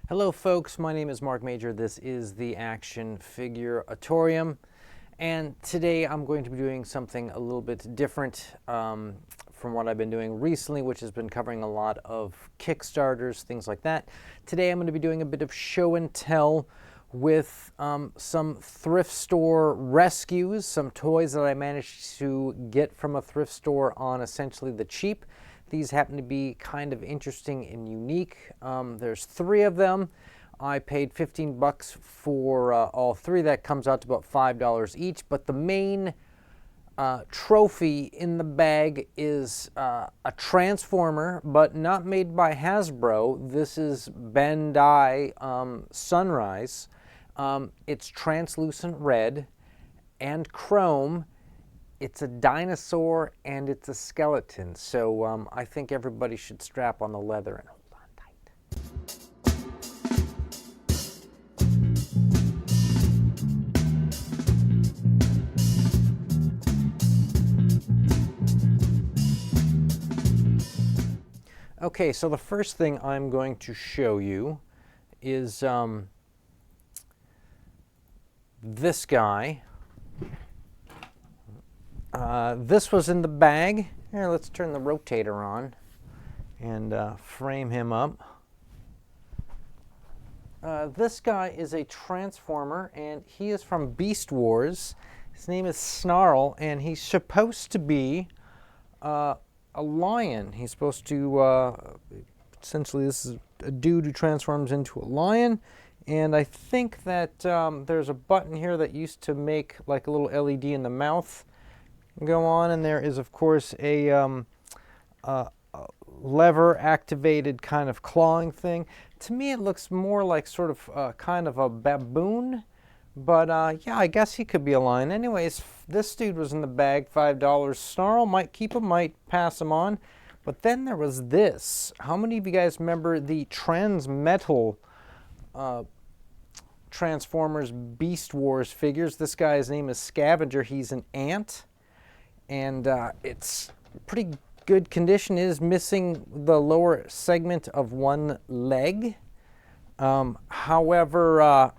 Hello folks, my name is Mark Major. This is the Action Figure-atorium, and today I'm going to be doing something a little bit different from what I've been doing recently, which has been covering a lot of Kickstarters, things like that. Today I'm going to be doing a bit of show and tell with some thrift store rescues, some toys that I managed to get from a thrift store on essentially the cheap. These happen to be kind of interesting and unique. There's 3 of them. I paid 15 bucks for all 3. That comes out to about $5 each. But the main trophy in the bag is a Transformer, but not made by Hasbro. This is Bandai Sunrise. It's translucent red and chrome. It's a dinosaur and it's a skeleton, so I think everybody should strap on the leather and hold on tight. Okay, so the first thing I'm going to show you is this guy. This was in the bag. Here, let's turn the rotator on and frame him up. This guy is a Transformer, and he is from Beast Wars. His name is Snarl, and he's supposed to be a lion. He's supposed to, essentially, this is a dude who transforms into a lion. And I think that there's a button here that used to make like a little LED in the mouth go on, and there is of course a lever activated kind of clawing thing. To me it looks more like sort of kind of a baboon, but yeah, I guess he could be a lion. Anyways, this dude was in the bag, $5. Snarl, might keep him, might pass him on. But then there was this. How many of you guys remember the Transmetal Transformers Beast Wars figures? This guy's name is Scavenger. He's an ant. And it's pretty good condition. It is missing the lower segment of one leg. However, I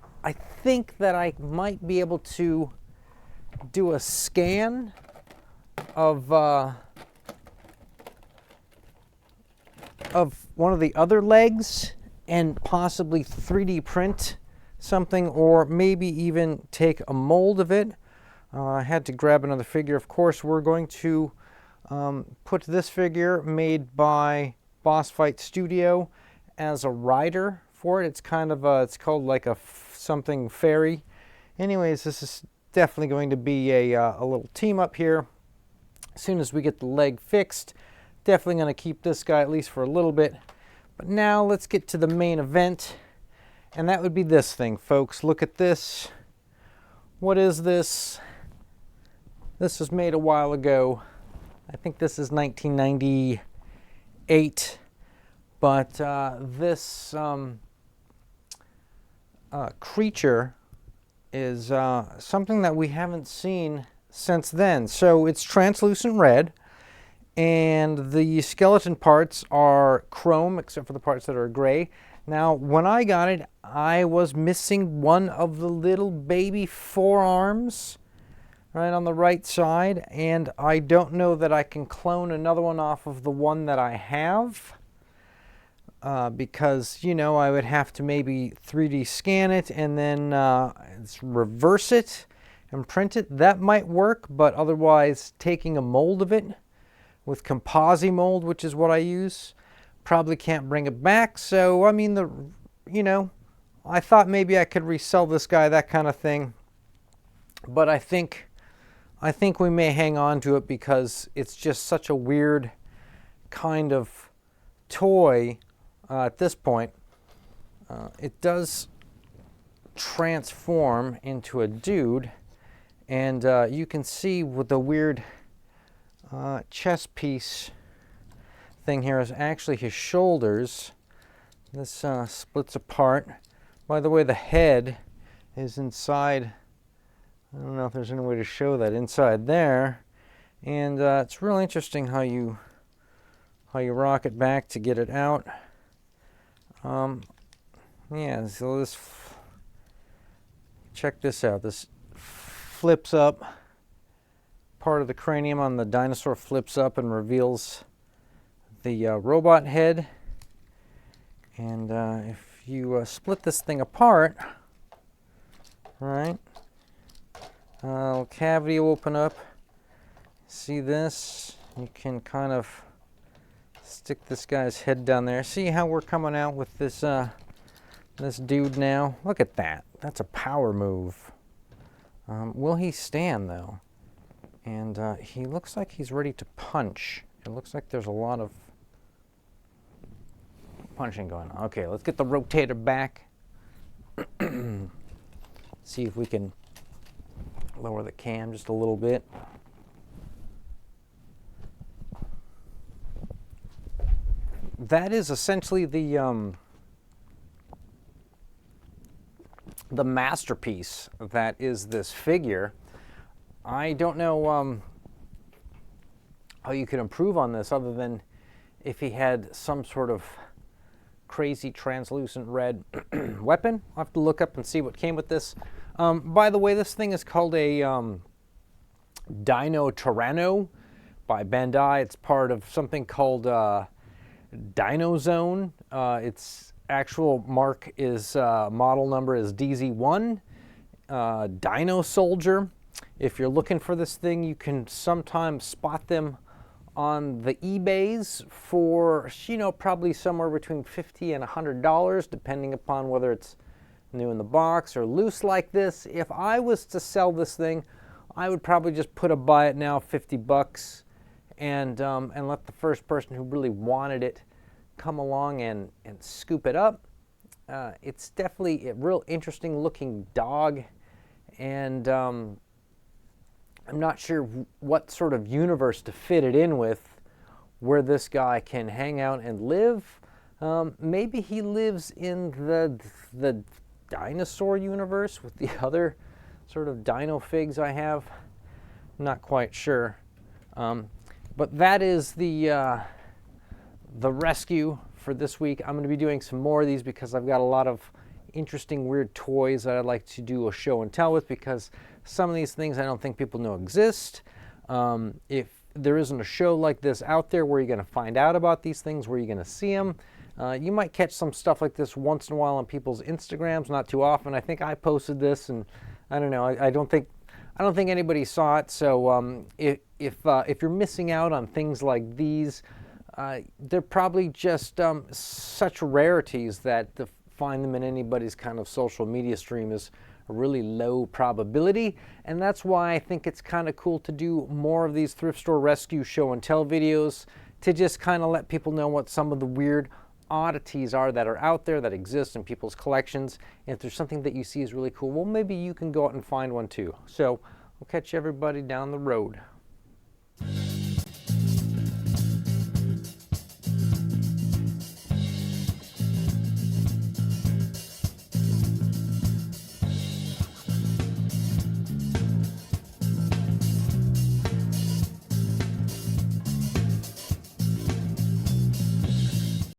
think that I might be able to do a scan of one of the other legs and possibly 3D print something, or maybe even take a mold of it. I had to grab another figure. Of course, we're going to put this figure made by Boss Fight Studio as a rider for it. It's kind of it's called like a something fairy. Anyways, this is definitely going to be a little team up here. As soon as we get the leg fixed, definitely going to keep this guy at least for a little bit. But now let's get to the main event, and that would be this thing, folks. Look at this. What is this? This was made a while ago. I think this is 1998. But this creature is something that we haven't seen since then. So it's translucent red, and the skeleton parts are chrome, except for the parts that are gray. Now, when I got it, I was missing one of the little baby forearms right on the right side, and I don't know that I can clone another one off of the one that I have, because, you know, I would have to maybe 3D scan it and then reverse it and print it. That might work, but otherwise taking a mold of it with Composi mold, which is what I use, probably can't bring it back. So, I mean, you know, I thought maybe I could resell this guy, that kind of thing. But I think we may hang on to it because it's just such a weird kind of toy at this point. It does transform into a dude, and you can see with the weird chest piece thing here is actually his shoulders. This splits apart. By the way, the head is inside. I don't know if there's any way to show that inside there. And it's real interesting how you rock it back to get it out. Yeah, so check this out. This flips up. Part of the cranium on the dinosaur flips up and reveals the robot head. And if you split this thing apart, right, a little cavity will open up. See this? You can kind of stick this guy's head down there. See how we're coming out with this this dude now? Look at that. That's a power move. Will he stand though? And he looks like he's ready to punch. It looks like there's a lot of punching going on. Okay, let's get the rotator back. See if we can lower the cam just a little bit. That is essentially the masterpiece that is this figure. I don't know how you could improve on this other than if he had some sort of crazy translucent red weapon. I'll have to look up and see what came with this. By the way, this thing is called a Dinotyranno by Bandai. It's part of something called Dinozone. Its actual mark is model number is DZ1. Dino Soldier. If you're looking for this thing, you can sometimes spot them on the eBays for, you know, probably somewhere between $50 and $100, depending upon whether it's new in the box or loose like this. If I was to sell this thing, I would probably just put a buy it now, $50, and let the first person who really wanted it come along and scoop it up. It's definitely a real interesting looking dog, and I'm not sure what sort of universe to fit it in with where this guy can hang out and live. Maybe he lives in the dinosaur universe with the other sort of dino figs I have. Not quite sure. But that is the rescue for this week. I'm going to be doing some more of these because I've got a lot of interesting weird toys that I'd like to do a show and tell with, because some of these things I don't think people know exist. If there isn't a show like this out there where you're going to find out about these things, where you're going to see them, you might catch some stuff like this once in a while on people's Instagrams, not too often. I think I posted this, and I don't know, I don't think anybody saw it. So if you're missing out on things like these, they're probably just such rarities that to find them in anybody's kind of social media stream is a really low probability, and that's why I think it's kind of cool to do more of these thrift store rescue show and tell videos, to just kind of let people know what some of the weird oddities are that are out there that exist in people's collections. And if there's something that you see is really cool, well, maybe you can go out and find one too. So we'll catch everybody down the road.